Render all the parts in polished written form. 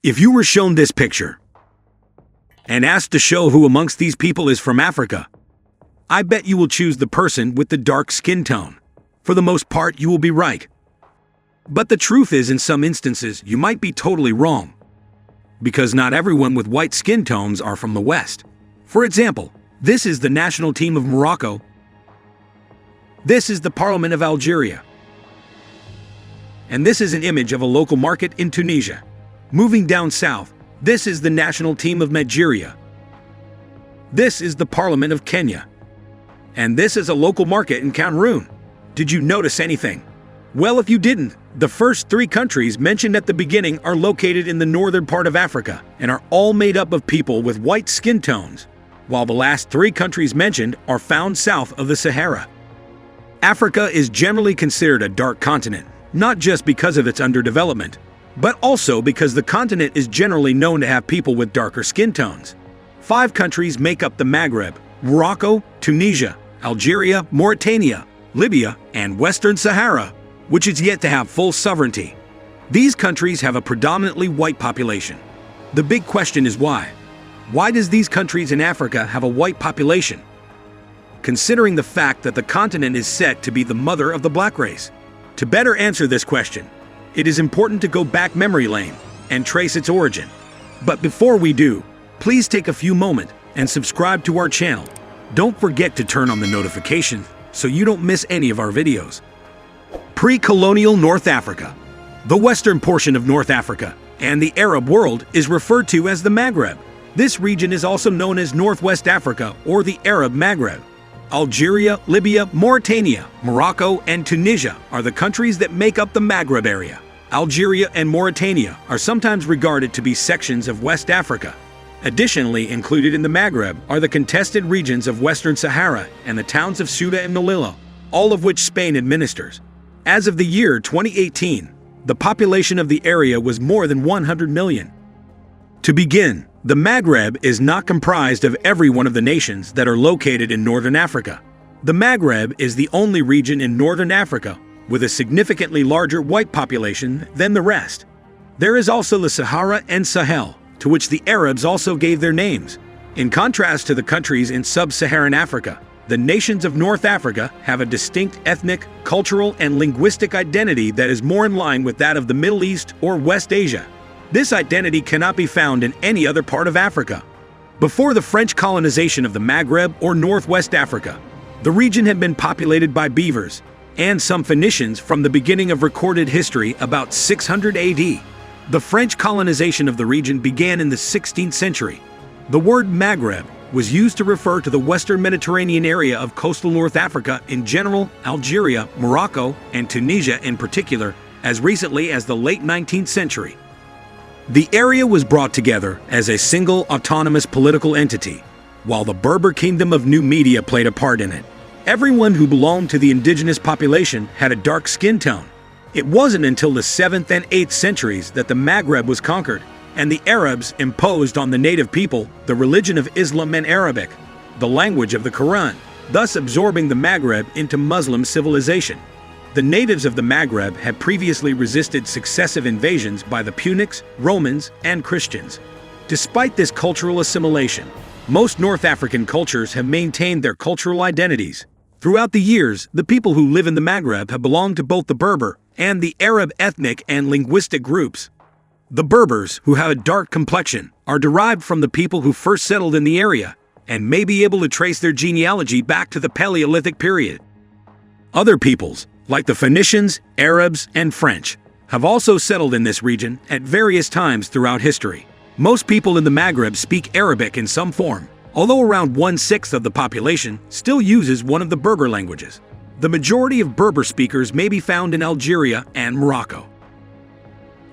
If you were shown this picture and asked to show who amongst these people is from Africa, I bet you will choose the person with the dark skin tone. For the most part, you will be right. But the truth is, in some instances, you might be totally wrong, because not everyone with white skin tones are from the West. For example, this is the national team of Morocco. This is the Parliament of Algeria. And this is an image of a local market in Tunisia. Moving down south, this is the national team of Nigeria. This is the Parliament of Kenya. And this is a local market in Cameroon. Did you notice anything? Well, if you didn't, the first three countries mentioned at the beginning are located in the northern part of Africa and are all made up of people with white skin tones, while the last three countries mentioned are found south of the Sahara. Africa is generally considered a dark continent, not just because of its underdevelopment, but also because the continent is generally known to have people with darker skin tones. 5 countries make up the Maghreb: Morocco, Tunisia, Algeria, Mauritania, Libya, and Western Sahara, which is yet to have full sovereignty. These countries have a predominantly white population. The big question is why? Why does these countries in Africa have a white population? Considering the fact that the continent is said to be the mother of the black race. To better answer this question, it is important to go back memory lane and trace its origin. But before we do, please take a few moments and subscribe to our channel. Don't forget to turn on the notifications so you don't miss any of our videos. Pre-colonial North Africa. The western portion of North Africa and the Arab world is referred to as the Maghreb. This region is also known as Northwest Africa or the Arab Maghreb. Algeria, Libya, Mauritania, Morocco, and Tunisia are the countries that make up the Maghreb area. Algeria and Mauritania are sometimes regarded to be sections of West Africa. Additionally included in the Maghreb are the contested regions of Western Sahara and the towns of Ceuta and Melilla, all of which Spain administers. As of the year 2018, the population of the area was more than 100 million. To begin, the Maghreb is not comprised of every one of the nations that are located in Northern Africa. The Maghreb is the only region in Northern Africa with a significantly larger white population than the rest. There is also the Sahara and Sahel, to which the Arabs also gave their names. In contrast to the countries in sub-Saharan Africa, the nations of North Africa have a distinct ethnic, cultural, and linguistic identity that is more in line with that of the Middle East or West Asia. This identity cannot be found in any other part of Africa. Before the French colonization of the Maghreb or Northwest Africa, the region had been populated by beavers and some Phoenicians from the beginning of recorded history about 600 AD. The French colonization of the region began in the 16th century. The word Maghreb was used to refer to the Western Mediterranean area of coastal North Africa in general, Algeria, Morocco, and Tunisia in particular, as recently as the late 19th century. The area was brought together as a single autonomous political entity, while the Berber Kingdom of Numidia played a part in it. Everyone who belonged to the indigenous population had a dark skin tone. It wasn't until the 7th and 8th centuries that the Maghreb was conquered, and the Arabs imposed on the native people the religion of Islam and Arabic, the language of the Quran, thus absorbing the Maghreb into Muslim civilization. The natives of the Maghreb had previously resisted successive invasions by the Punics, Romans, and Christians. Despite this cultural assimilation, most North African cultures have maintained their cultural identities. Throughout the years, the people who live in the Maghreb have belonged to both the Berber and the Arab ethnic and linguistic groups. The Berbers, who have a dark complexion, are derived from the people who first settled in the area and may be able to trace their genealogy back to the Paleolithic period. Other peoples, like the Phoenicians, Arabs, and French, have also settled in this region at various times throughout history. Most people in the Maghreb speak Arabic in some form, although around 1/6 of the population still uses one of the Berber languages. The majority of Berber speakers may be found in Algeria and Morocco.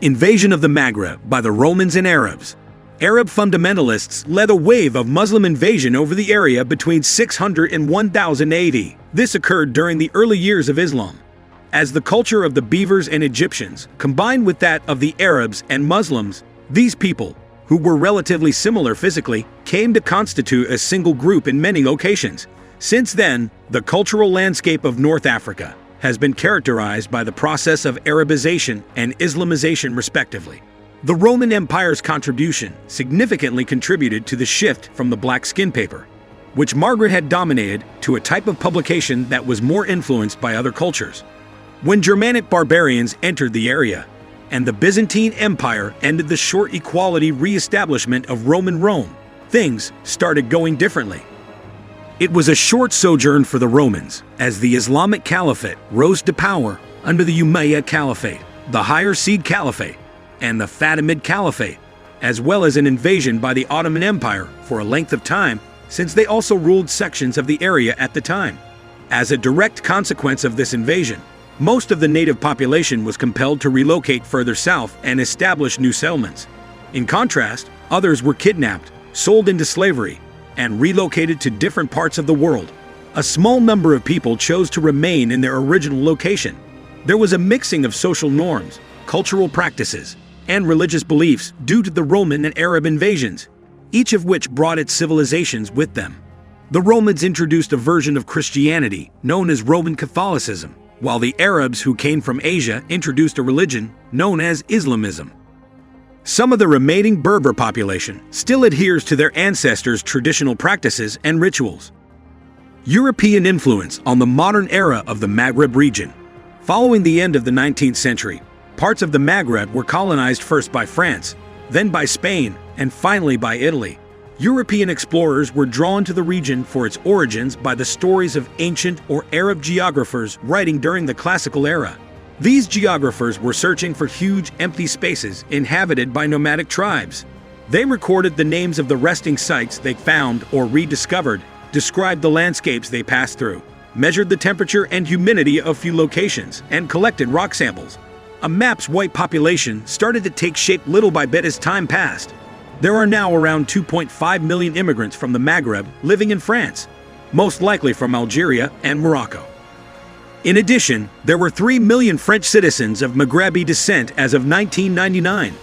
Invasion of the Maghreb by the Romans and Arabs. Arab fundamentalists led a wave of Muslim invasion over the area between 600 and 1000 AD. This occurred during the early years of Islam. As the culture of the Beavers and Egyptians combined with that of the Arabs and Muslims, these people, who were relatively similar physically, came to constitute a single group in many locations. Since then, the cultural landscape of North Africa has been characterized by the process of Arabization and Islamization respectively. The Roman Empire's contribution significantly contributed to the shift from the black skin paper, which Margaret had dominated, to a type of publication that was more influenced by other cultures. When Germanic barbarians entered the area, and the Byzantine Empire ended the short equality re-establishment of Roman Rome, things started going differently. It was a short sojourn for the Romans, as the Islamic Caliphate rose to power under the Umayyad Caliphate, the Higher-Seed Caliphate, and the Fatimid Caliphate, as well as an invasion by the Ottoman Empire for a length of time, since they also ruled sections of the area at the time. As a direct consequence of this invasion, most of the native population was compelled to relocate further south and establish new settlements. In contrast, others were kidnapped, sold into slavery, and relocated to different parts of the world. A small number of people chose to remain in their original location. There was a mixing of social norms, cultural practices, and religious beliefs due to the Roman and Arab invasions, each of which brought its civilizations with them. The Romans introduced a version of Christianity known as Roman Catholicism, while the Arabs who came from Asia introduced a religion known as Islamism. Some of the remaining Berber population still adheres to their ancestors' traditional practices and rituals. European influence on the modern era of the Maghreb region. Following the end of the 19th century, parts of the Maghreb were colonized first by France, then by Spain, and finally by Italy. European explorers were drawn to the region for its origins by the stories of ancient or Arab geographers writing during the classical era. These geographers were searching for huge empty spaces inhabited by nomadic tribes. They recorded the names of the resting sites they found or rediscovered, described the landscapes they passed through, measured the temperature and humidity of few locations, and collected rock samples. A map's white population started to take shape little by bit as time passed. There are now around 2.5 million immigrants from the Maghreb living in France, most likely from Algeria and Morocco. In addition, there were 3 million French citizens of Maghrebi descent as of 1999.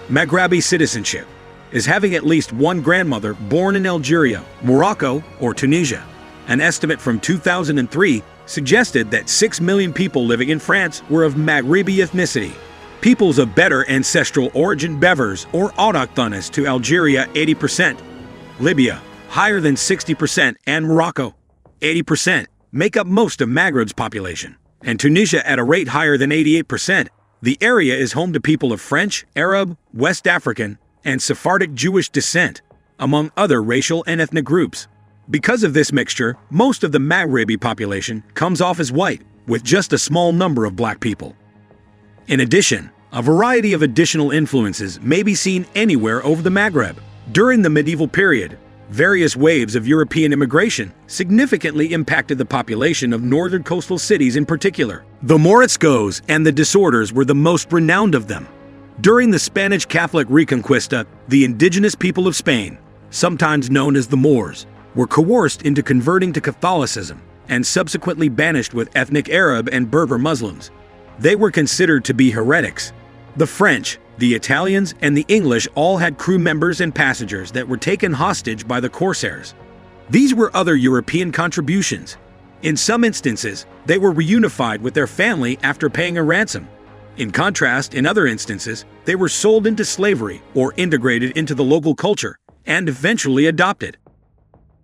Maghrebi citizenship is having at least one grandmother born in Algeria, Morocco, or Tunisia. An estimate from 2003 suggested that 6 million people living in France were of Maghrebi ethnicity. Peoples of better ancestral origin Berbers or autochthonous to Algeria 80%, Libya higher than 60%, and Morocco 80% make up most of Maghreb's population, and Tunisia at a rate higher than 88%. The area is home to people of French, Arab, West African, and Sephardic Jewish descent, among other racial and ethnic groups. Because of this mixture, most of the Maghrebi population comes off as white, with just a small number of black people. In addition, a variety of additional influences may be seen anywhere over the Maghreb. During the medieval period, various waves of European immigration significantly impacted the population of northern coastal cities in particular. The Moriscos and the Disorders were the most renowned of them. During the Spanish Catholic Reconquista, the indigenous people of Spain, sometimes known as the Moors, were coerced into converting to Catholicism and subsequently banished with ethnic Arab and Berber Muslims. They were considered to be heretics. The French, the Italians, and the English all had crew members and passengers that were taken hostage by the corsairs. These were other European contributions. In some instances, they were reunified with their family after paying a ransom. In contrast, in other instances, they were sold into slavery or integrated into the local culture and eventually adopted.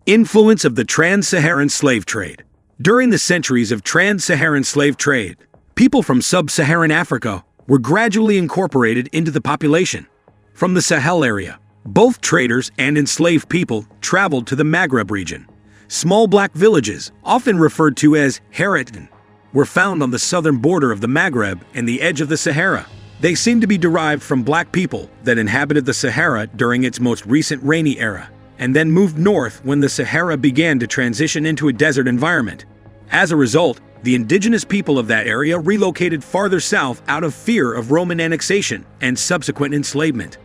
Influence of the Trans-Saharan slave trade. During the centuries of Trans-Saharan slave trade, people from sub-Saharan Africa were gradually incorporated into the population. From the Sahel area, both traders and enslaved people traveled to the Maghreb region. Small black villages, often referred to as Haratin, were found on the southern border of the Maghreb and the edge of the Sahara. They seem to be derived from black people that inhabited the Sahara during its most recent rainy era, and then moved north when the Sahara began to transition into a desert environment. As a result, the indigenous people of that area relocated farther south out of fear of Roman annexation and subsequent enslavement.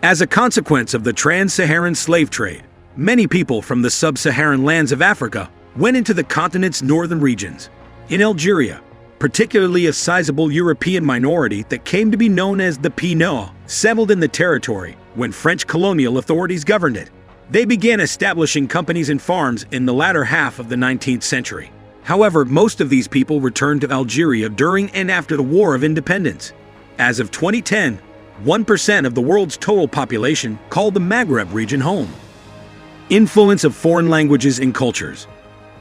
As a consequence of the Trans-Saharan slave trade, many people from the sub-Saharan lands of Africa went into the continent's northern regions. In Algeria, particularly a sizable European minority that came to be known as the Pinots settled in the territory when French colonial authorities governed it. They began establishing companies and farms in the latter half of the 19th century. However, most of these people returned to Algeria during and after the War of Independence. As of 2010, 1% of the world's total population, call the Maghreb region home. Influence of foreign languages and cultures.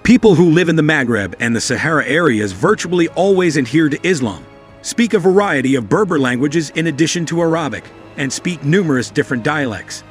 People who live in the Maghreb and the Sahara areas virtually always adhere to Islam, speak a variety of Berber languages in addition to Arabic, and speak numerous different dialects.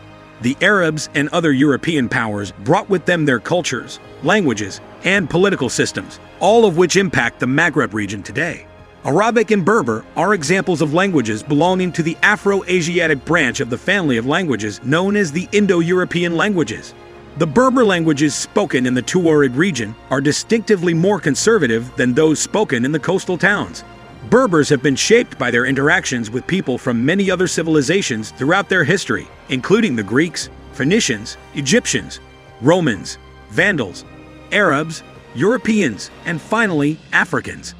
The Arabs and other European powers brought with them their cultures, languages, and political systems, all of which impact the Maghreb region today. Arabic and Berber are examples of languages belonging to the Afro-Asiatic branch of the family of languages known as the Indo-European languages. The Berber languages spoken in the Tuareg region are distinctively more conservative than those spoken in the coastal towns. Berbers have been shaped by their interactions with people from many other civilizations throughout their history, including the Greeks, Phoenicians, Egyptians, Romans, Vandals, Arabs, Europeans, and finally, Africans.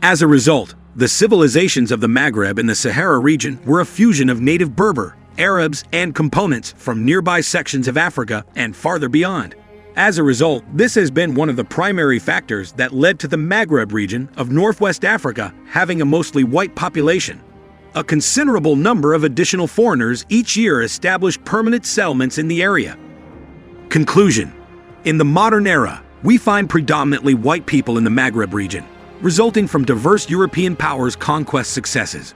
As a result, the civilizations of the Maghreb and the Sahara region were a fusion of native Berber, Arabs, and components from nearby sections of Africa and farther beyond. As a result, this has been one of the primary factors that led to the Maghreb region of Northwest Africa having a mostly white population. A considerable number of additional foreigners each year establish permanent settlements in the area. Conclusion: in the modern era, we find predominantly white people in the Maghreb region, resulting from diverse European powers' conquest successes.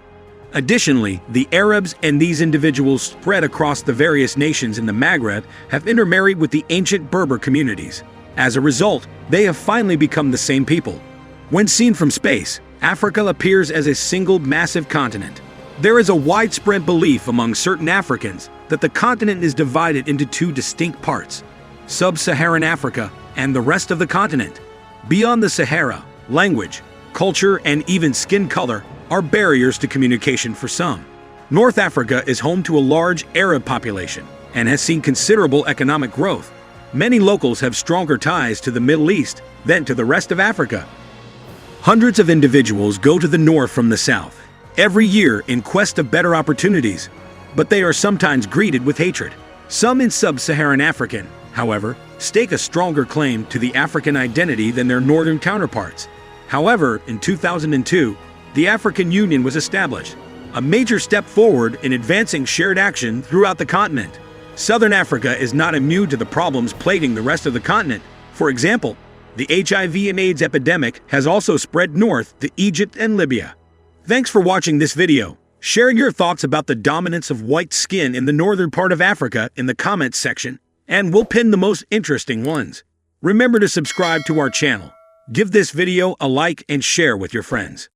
Additionally, the Arabs and these individuals spread across the various nations in the Maghreb have intermarried with the ancient Berber communities. As a result, they have finally become the same people. When seen from space, Africa appears as a single massive continent. There is a widespread belief among certain Africans that the continent is divided into two distinct parts: Sub-Saharan Africa and the rest of the continent. Beyond the Sahara, language, culture, and even skin color are barriers to communication for some. North Africa is home to a large Arab population and has seen considerable economic growth. Many locals have stronger ties to the Middle East than to the rest of Africa. Hundreds of individuals go to the north from the south every year in quest of better opportunities, but they are sometimes greeted with hatred. Some in Sub-Saharan African, however, stake a stronger claim to the African identity than their northern counterparts. However, in 2002, the African Union was established, a major step forward in advancing shared action throughout the continent. Southern Africa is not immune to the problems plaguing the rest of the continent. For example, the HIV and AIDS epidemic has also spread north to Egypt and Libya. Thanks for watching this video. Share your thoughts about the dominance of white skin in the northern part of Africa in the comments section, and we'll pin the most interesting ones. Remember to subscribe to our channel. Give this video a like and share with your friends.